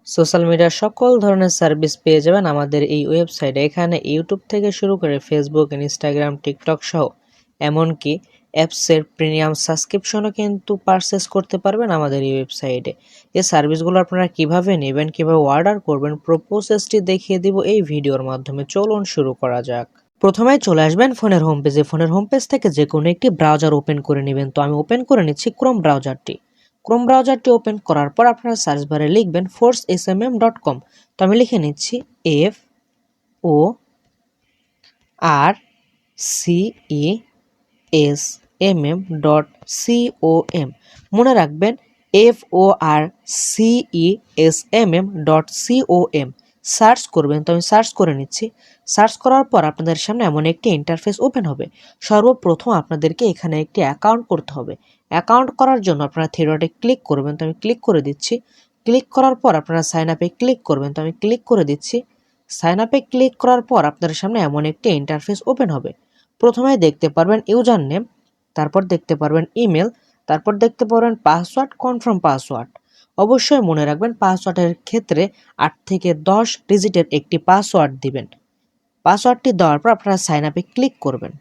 Social মিডিয়ার সকল ধরনের সার্ভিস পেয়ে যাবেন আমাদের এই ওয়েবসাইটে। এখানে ইউটিউব থেকে শুরু করে ফেসবুক, ইনস্টাগ্রাম, টিকটক সহ এমনকি অ্যাপসের প্রিমিয়াম সাবস্ক্রিপশনও কিন্তু পারচেস করতে পারবেন আমাদের এই ওয়েবসাইটে। এই সার্ভিসগুলো আপনারা কিভাবে নেবেন, কিভাবে অর্ডার করবেন, প্রসেসটি দেখিয়ে দিব এই ভিডিওর মাধ্যমে। চলুন শুরু করা যাক। প্রথমে চলে আসবেন ফোনের হোম পেজে। ফোনের হোম পেজ থেকে যে কোনো একটি ব্রাউজার ওপেন করে নেবেন। তো আমি ওপেন করে নিচ্ছি ক্রোম ব্রাউজারটি। ক্রোম ব্রাউজারটি ওপেন করার পর আপনারা সার্চ বারে লিখবেন forceSMM.com। তো আমি লিখে নিচ্ছি FORCESMM.com। মনে রাখবেন FORCESMM.com। সার্চ করবেন। তো আমি সার্চ করে নিচ্ছি। সার্চ করার পর আপনাদের সামনে এমন একটি ইন্টারফেস ওপেন হবে। সর্বপ্রথম আপনাদেরকে এখানে একটি অ্যাকাউন্ট করতে হবে। অ্যাকাউন্ট করার জন্য আপনারা থ্রি ডটে ক্লিক করবেন। তো আমি ক্লিক করে দিচ্ছি। ক্লিক করার পর আপনারা সাইন আপে ক্লিক করবেন। তো আমি ক্লিক করে দিচ্ছি। সাইন আপে ক্লিক করার পর আপনাদের সামনে এমন একটি ইন্টারফেস ওপেন হবে। প্রথমে দেখতে পারবেন ইউজার নেম, তারপর দেখতে পারবেন ইমেল, তারপর দেখতে পারবেন পাসওয়ার্ড, কনফার্ম পাসওয়ার্ড। অবশ্যই মনে রাখবেন পাসওয়ার্ডের ক্ষেত্রে 8 থেকে 10 ডিজিটের একটি পাসওয়ার্ড দিবেন। পাসওয়ার্ডটি দেওয়ার পর আপনারা সাইন আপে ক্লিক করবেন।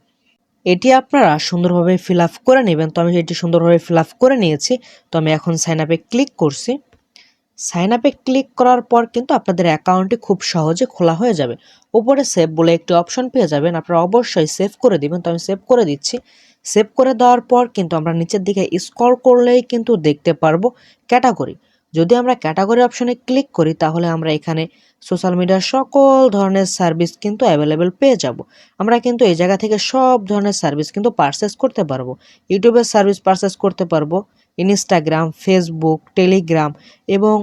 এটি আপনারা সুন্দরভাবে ফিল আপ করে নেবেন। তো আমি এটি সুন্দরভাবে ফিল আপ করে নিয়েছি। তো আমি এখন সাইন আপে ক্লিক করছি। সাইন আপে ক্লিক করার পর কিন্তু আপনাদের অ্যাকাউন্টটি খুব সহজে খোলা হয়ে যাবে। উপরে সেভ বলে একটি অপশন পেয়ে যাবেন, আপনারা অবশ্যই সেভ করে দিবেন। তো আমি সেভ করে দিচ্ছি। সেভ করে দেওয়ার পর কিন্তু আমরা নিচের দিকে স্ক্রল করলেই কিন্তু দেখতে পারবো ক্যাটাগরি। যদি আমরা ক্যাটাগরি অপশনে ক্লিক করি তাহলে আমরা এখানে সোশ্যাল মিডিয়ার সকল ধরনের সার্ভিস কিন্তু অ্যাভেলেবেল পেয়ে যাব। আমরা কিন্তু এই জায়গা থেকে সব ধরনের সার্ভিস কিন্তু পারচেস করতে পারবো। ইউটিউবের সার্ভিস পারচেস করতে পারবো, ইনস্টাগ্রাম, ফেসবুক, টেলিগ্রাম এবং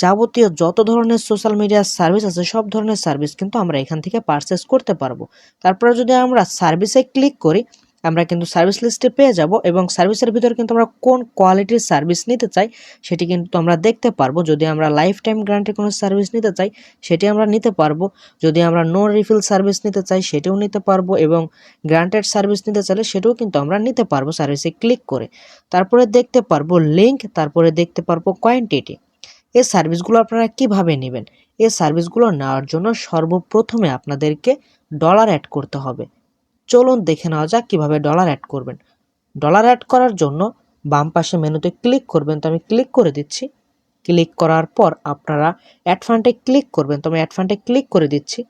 যাবতীয় যত ধরনের সোশ্যাল মিডিয়ার সার্ভিস আছে সব ধরনের সার্ভিস কিন্তু আমরা এখান থেকে পারচেস করতে পারবো। তারপরে যদি আমরা সার্ভিসে ক্লিক করি আমরা কিন্তু সার্ভিস লিস্টে পেয়ে যাব এবং সার্ভিসের ভিতরে কিন্তু আমরা কোন কোয়ালিটির সার্ভিস নিতে চাই সেটি কিন্তু আমরা দেখতে পারবো। যদি আমরা লাইফ টাইম গ্যারান্টি কোনো সার্ভিস নিতে চাই সেটি আমরা নিতে পারবো। যদি আমরা নো রিফিল সার্ভিস নিতে চাই সেটিও নিতে পারবো এবং গ্রান্টেড সার্ভিস নিতে চাইলে সেটাও কিন্তু আমরা নিতে পারবো সার্ভিসে ক্লিক করে। তারপরে দেখতে পারবো লিঙ্ক, তারপরে দেখতে পারবো কোয়ান্টিটি। এই সার্ভিসগুলো আপনারা কিভাবে নেবেন? এই সার্ভিসগুলো নেওয়ার জন্য সর্বপ্রথমে আপনাদেরকে ডলার অ্যাড করতে হবে। চলুন দেখে নেওয়া যাক কিভাবে ডলার অ্যাড করবেন। ডলার অ্যাড করার জন্য বাম পাশে মেনুতে ক্লিক করবেন। তো আমি ক্লিক করে দিচ্ছি। ক্লিক করার পর আপনারা অ্যাড ফান্ডে ক্লিক করবেন। তো আমি অ্যাড ফান্ডে ক্লিক করে দিচ্ছি।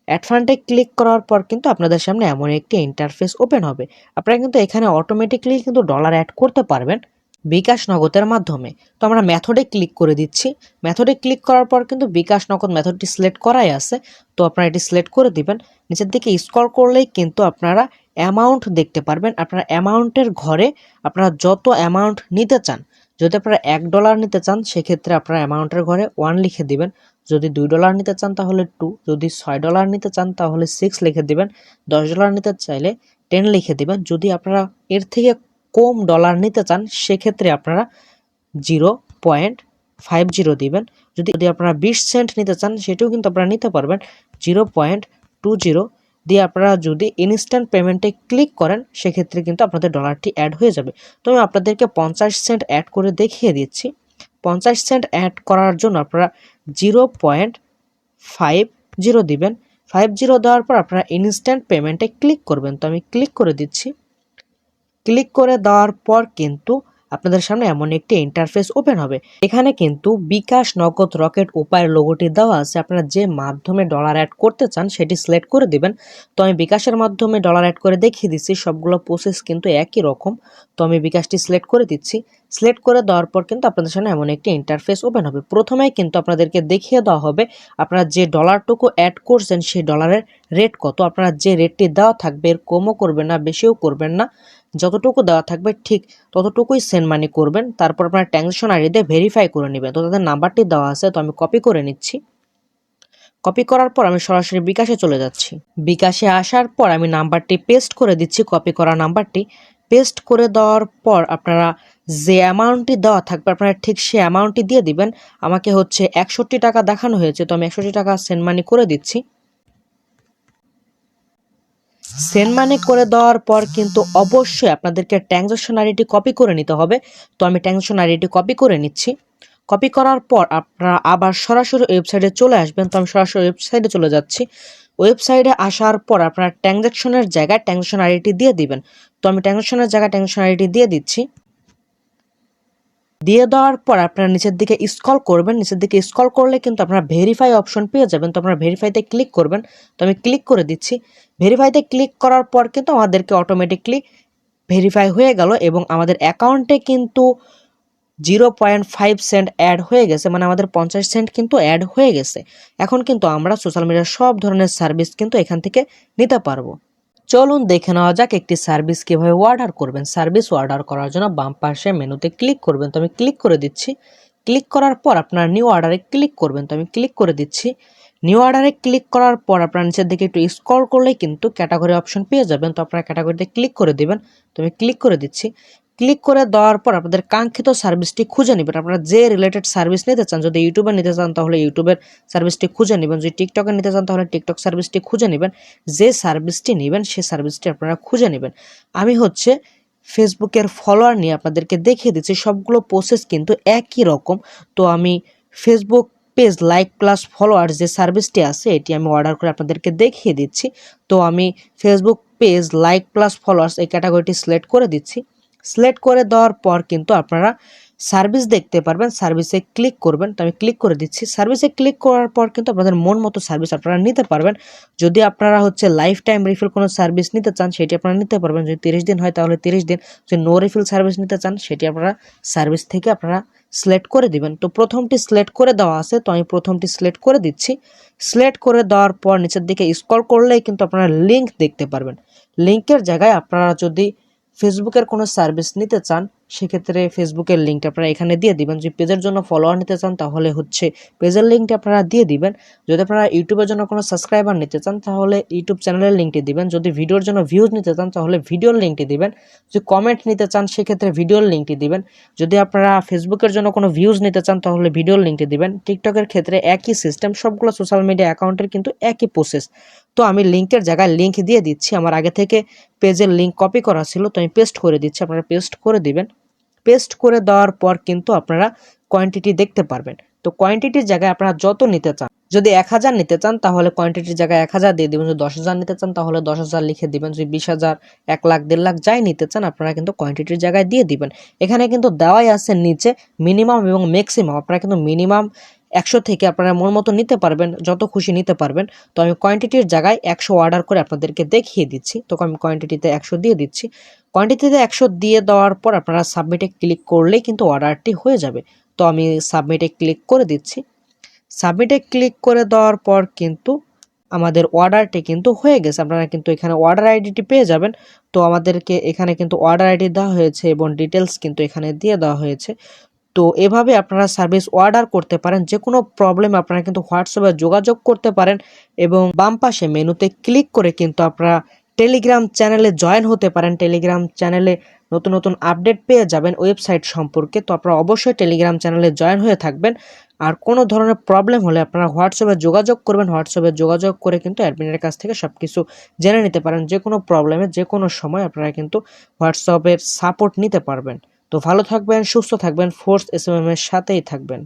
অ্যাড ফান্ডে ক্লিক করার পর কিন্তু আপনাদের সামনে এমন একটি ইন্টারফেস ওপেন হবে। আপনারা কিন্তু এখানে অটোমেটিকলি কিন্তু ডলার অ্যাড করতে পারবেন বিকাশ নগদের মাধ্যমে। তো আমরা মেথডে ক্লিক করে দিচ্ছি। মেথডে ক্লিক করার পর কিন্তু বিকাশ নগদ মেথডটি সিলেক্ট করাই আছে। তো আপনারা এটি সিলেক্ট করে দিবেন। নিচের দিকে স্ক্রল করলেই কিন্তু আপনারা অ্যামাউন্ট দেখতে পারবেন। আপনারা অ্যামাউন্টের ঘরে আপনারা যত অ্যামাউন্ট নিতে চান, যদি আপনারা $1 নিতে চান সেক্ষেত্রে আপনারা অ্যামাউন্টের ঘরে 1 লিখে দিবেন। যদি $2 নিতে চান তাহলে 2, যদি $6 নিতে চান তাহলে 6 লিখে দিবেন, $10 নিতে চাইলে 10 লিখে দিবেন। যদি আপনারা এর থেকে কম ডলার নিতে চান সেক্ষেত্রে আপনারা 0.50 দিবেন। যদি আপনারা 20 সেন্ট নিতে চান সেটাও কিন্তু আপনারা নিতে পারবেন, 0.20 দিয়ে আপনারা যদি ইনস্ট্যান্ট পেমেন্টে ক্লিক করেন সেক্ষেত্রে কিন্তু আপনাদের ডলারটি অ্যাড হয়ে যাবে। তো আমি আপনাদেরকে 50 সেন্ট অ্যাড করে দেখিয়ে দিচ্ছি। 50 সেন্ট অ্যাড করার জন্য আপনারা 0.50 দিবেন। 50 দেওয়ার পর আপনারা ইনস্ট্যান্ট পেমেন্টে ক্লিক করবেন। তো আমি ক্লিক করে দিচ্ছি। ক্লিক করে দেওয়ার পর কিন্তু আপনাদের সামনে এমন একটি ইন্টারফেস ওপেন হবে। এখানে কিন্তু বিকাশ নগদ রকেট উপায়ের লোগোটি দেওয়া আছে। আপনারা যে মাধ্যমে ডলার অ্যাড করতে চান সেটি সিলেক্ট করে দিবেন। তো আমি বিকাশের মাধ্যমে ডলার অ্যাড করে দেখিয়ে দিচ্ছি। সবগুলো প্রসেস কিন্তু একই রকম। তো আমি বিকাশটি সিলেক্ট করে দিচ্ছি। সিলেক্ট করে দেওয়ার পর কিন্তু আপনাদের সামনে এমন একটি ইন্টারফেস ওপেন হবে। প্রথমেই কিন্তু আপনাদেরকে দেখিয়ে দেওয়া হবে আপনারা যে ডলারটুকু অ্যাড করছেন সেই ডলারের রেট কত। আপনারা যে রেটটি দেওয়া থাকবে এর কমও করবেন না, বেশিও করবেন না, যতটুকু দেওয়া থাকবে ঠিক ততটুকুই সেন্ড মানি করবেন। তারপর আপনার ট্রানজ্যাকশন আইডি দিয়ে ভেরিফাই করে নেবেন। তো তাদের নাম্বারটি দেওয়া আছে, তো আমি কপি করে নিচ্ছি। কপি করার পর আমি সরাসরি বিকাশে চলে যাচ্ছি। বিকাশে আসার পর আমি নাম্বারটি পেস্ট করে দিচ্ছি, কপি করা নাম্বারটি পেস্ট করে দেওয়ার পর আপনারা যে অ্যামাউন্টটি দেওয়া থাকবে আপনারা ঠিক সেই অ্যামাউন্টটি দিয়ে দিবেন। আমাকে হচ্ছে 61 টাকা দেখানো হয়েছে, তো আমি 61 টাকা সেন্ড মানি করে দিচ্ছি। সেন্ড মানি করে দেওয়ার পর কিন্তু অবশ্যই আপনাদেরকে ট্রানজ্যাকশন আইডিটি কপি করে নিতে হবে। তো আমি ট্রানজ্যাকশন আইডিটি কপি করে নিচ্ছি। কপি করার পর আপনারা আবার সরাসরি ওয়েবসাইটে চলে আসবেন। তো আমি সরাসরি ওয়েবসাইটে চলে যাচ্ছি। ওয়েবসাইটে আসার পর আপনারা ট্রানজ্যাকশনের জায়গায় ট্রানজ্যাকশন আইডিটি দিয়ে দিবেন। তো আমি ট্রানজ্যাকশনের জায়গায় ট্রানজ্যাকশন আইডিটি দিয়ে দিচ্ছি। দিয়ে দেওয়ার পর আপনারা নিচের দিকে স্ক্রল করবেন। নিচের দিকে স্ক্রল করলে কিন্তু আপনারা ভেরিফাই অপশন পেয়ে যাবেন। তো আপনারা ভেরিফাইতে ক্লিক করবেন। তো আমি ক্লিক করে দিচ্ছি। ভেরিফাইতে ক্লিক করার পর কিন্তু আমাদেরকে অটোমেটিকলি ভেরিফাই হয়ে গেল এবং আমাদের অ্যাকাউন্টে কিন্তু 0.5 সেন্ট অ্যাড হয়ে গেছে, মানে আমাদের 50 সেন্ট কিন্তু অ্যাড হয়ে গেছে। এখন কিন্তু আমরা সোশ্যাল মিডিয়ার সব ধরনের সার্ভিস কিন্তু এখান থেকে নিতে পারবো। চলুন দেখে নেওয়া যাক একটি সার্ভিস কিভাবে অর্ডার করবেন। সার্ভিস অর্ডার করার জন্য বাম পাশে মেনুতে ক্লিক করবেন। তো আমি ক্লিক করে দিচ্ছি। ক্লিক করার পর আপনার নিউ অর্ডারে ক্লিক করবেন। তো আমি ক্লিক করে দিচ্ছি। নিউ অর্ডারে ক্লিক করার পর আপনার নিচের দিকে একটু স্ক্রল করলেই কিন্তু ক্যাটাগরি অপশন পেয়ে যাবেন। তো আপনারা ক্যাটাগরিতে ক্লিক করে দিবেন। তো আমি ক্লিক করে দিচ্ছি। ক্লিক করে দেওয়ার পর আপনাদের কাঙ্ক্ষিত সার্ভিসটি খুঁজে নেবেন। আপনারা যে রিলেটেড সার্ভিস নিতে চান, যদি ইউটিউবে নিতে চান তাহলে ইউটিউবের সার্ভিসটি খুঁজে নেবেন, যদি টিকটকে নিতে চান তাহলে টিকটক সার্ভিসটি খুঁজে নেবেন। যে সার্ভিসটি নেবেন সেই সার্ভিসটি আপনারা খুঁজে নেবেন। আমি হচ্ছে ফেসবুকের ফলোয়ার নিয়ে আপনাদেরকে দেখিয়ে দিচ্ছি। সবগুলো প্রসেস কিন্তু একই রকম। তো আমি Facebook page like plus follower যে সার্ভিসটি আছে এটি আমি অর্ডার করে আপনাদেরকে দেখিয়ে দিচ্ছি। তো আমি Facebook page like plus followers এই ক্যাটাগরিটি সিলেক্ট করে দিচ্ছি। সিলেক্ট করে দেওয়ার পর কিন্তু আপনারা সার্ভিস দেখতে পারবেন। সার্ভিসে ক্লিক করবেন। তো আমি ক্লিক করে দিচ্ছি। সার্ভিসে ক্লিক করার পর কিন্তু আপনাদের মন মতো সার্ভিস আপনারা নিতে পারবেন। যদি আপনারা হচ্ছে লাইফ টাইম রিফিল কোনো সার্ভিস নিতে চান সেটি আপনারা নিতে পারবেন। যদি 30 দিন হয় তাহলে 30 দিন। যদি নো রিফিল সার্ভিস নিতে চান সেটি আপনারা সার্ভিস থেকে আপনারা সিলেক্ট করে দিবেন। তো প্রথমটি সিলেক্ট করে দেওয়া আছে, তো আমি প্রথমটি সিলেক্ট করে দিচ্ছি। সিলেক্ট করে দেওয়ার পর নিচের দিকে স্ক্রল করলেই কিন্তু আপনারা লিঙ্ক দেখতে পারবেন। লিঙ্কের জায়গায় আপনারা যদি ফেসবুকের কোনো সার্ভিস নিতে চান সেক্ষেত্রে ফেসবুকের লিঙ্কটা আপনারা এখানে দিয়ে দিবেন। যদি পেজের জন্য ফলোয়ার নিতে চান তাহলে হচ্ছে পেজের লিঙ্কটা আপনারা দিয়ে দিবেন। যদি আপনারা ইউটিউবের জন্য কোনো সাবস্ক্রাইবার নিতে চান তাহলে ইউটিউব চ্যানেলের লিঙ্কটি দিবেন। যদি ভিডিওর জন্য ভিউজ নিতে চান তাহলে ভিডিওর লিঙ্কটি দিবেন। যদি কমেন্ট নিতে চান সেক্ষেত্রে ভিডিওর লিঙ্কটি দিবেন। যদি আপনারা ফেসবুকের জন্য কোনো ভিউজ নিতে চান তাহলে ভিডিওর লিঙ্কটি দিবেন। টিকটকের ক্ষেত্রে একই সিস্টেম, সবগুলো সোশ্যাল মিডিয়া অ্যাকাউন্টের কিন্তু একই প্রসেস। তো আমি লিঙ্কের জায়গায় লিঙ্ক দিয়ে দিচ্ছি। আমার আগে থেকে পেজের লিঙ্ক কপি করা ছিল, তো আমি পেস্ট করে দিচ্ছি। আপনারা পেস্ট করে দিবেন। পেস্ট করে দেওয়ার পর কিন্তু আপনারা কোয়ান্টিটি দেখতে পারবেন। তো কোয়ান্টিটির জায়গায় আপনারা যত নিতে চান, যদি 1000 নিতে চান তাহলে কোয়ান্টিটির জায়গায় 1000 দিয়ে দিবেন। যদি 10,000 নিতে চান তাহলে 10,000 লিখে দিবেন। যদি 20,000, 1 লাখ, 1.5 লাখ যাই নিতে চান আপনারা কিন্তু কোয়ান্টিটির জায়গায় দিয়ে দিবেন। এখানে কিন্তু দেওয়াই আছে নিচে মিনিমাম এবং ম্যাক্সিমাম। আপনারা কিন্তু মিনিমাম 100 থেকে আপনারা মন মতো নিতে পারবেন, যত খুশি নিতে পারবেন। তো আমি কোয়ান্টিটির জায়গায় 100 অর্ডার করে আপনাদেরকে দেখিয়ে দিচ্ছি। তো আমি কোয়ান্টিটিতে 100 দিয়ে দিচ্ছি। কোয়ান্টিটিতে 100 দিয়ে দেওয়ার পর আপনারা সাবমিটে ক্লিক করলেই কিন্তু অর্ডারটি হয়ে যাবে। তো আমি সাবমিটে ক্লিক করে দিচ্ছি। সাবমিটে ক্লিক করে দেওয়ার পর কিন্তু আমাদের অর্ডারটি কিন্তু হয়ে গেছে। আপনারা কিন্তু এখানে অর্ডার আইডিটি পেয়ে যাবেন। তো আমাদেরকে এখানে কিন্তু অর্ডার আইডি দেওয়া হয়েছে এবং ডিটেলস কিন্তু এখানে দিয়ে দেওয়া হয়েছে। তো এভাবে আপনারা সার্ভিস অর্ডার করতে পারেন। যে কোনো প্রবলেম আপনারা কিন্তু হোয়াটসঅ্যাপে যোগাযোগ করতে পারেন এবং বাম পাশে মেনুতে ক্লিক করে কিন্তু আপনারা টেলিগ্রাম চ্যানেলে জয়েন হতে পারেন। টেলিগ্রাম চ্যানেলে নতুন নতুন আপডেট পেয়ে যাবেন ওয়েবসাইট সম্পর্কে। তো আপনারা অবশ্যই টেলিগ্রাম চ্যানেলে জয়েন হয়ে থাকবেন। আর কোনো ধরনের প্রবলেম হলে আপনারা হোয়াটসঅ্যাপে যোগাযোগ করবেন। হোয়াটসঅ্যাপে যোগাযোগ করে কিন্তু অ্যাডমিনের কাছ থেকে সব কিছু জেনে নিতে পারেন। যে কোনো প্রবলেমে যে কোনো সময় আপনারা কিন্তু হোয়াটসঅ্যাপের সাপোর্ট নিতে পারবেন। তো ভালো থাকবেন, সুস্থ থাকবেন, ফোর্স এসএমএম এর সাথেই থাকবেন।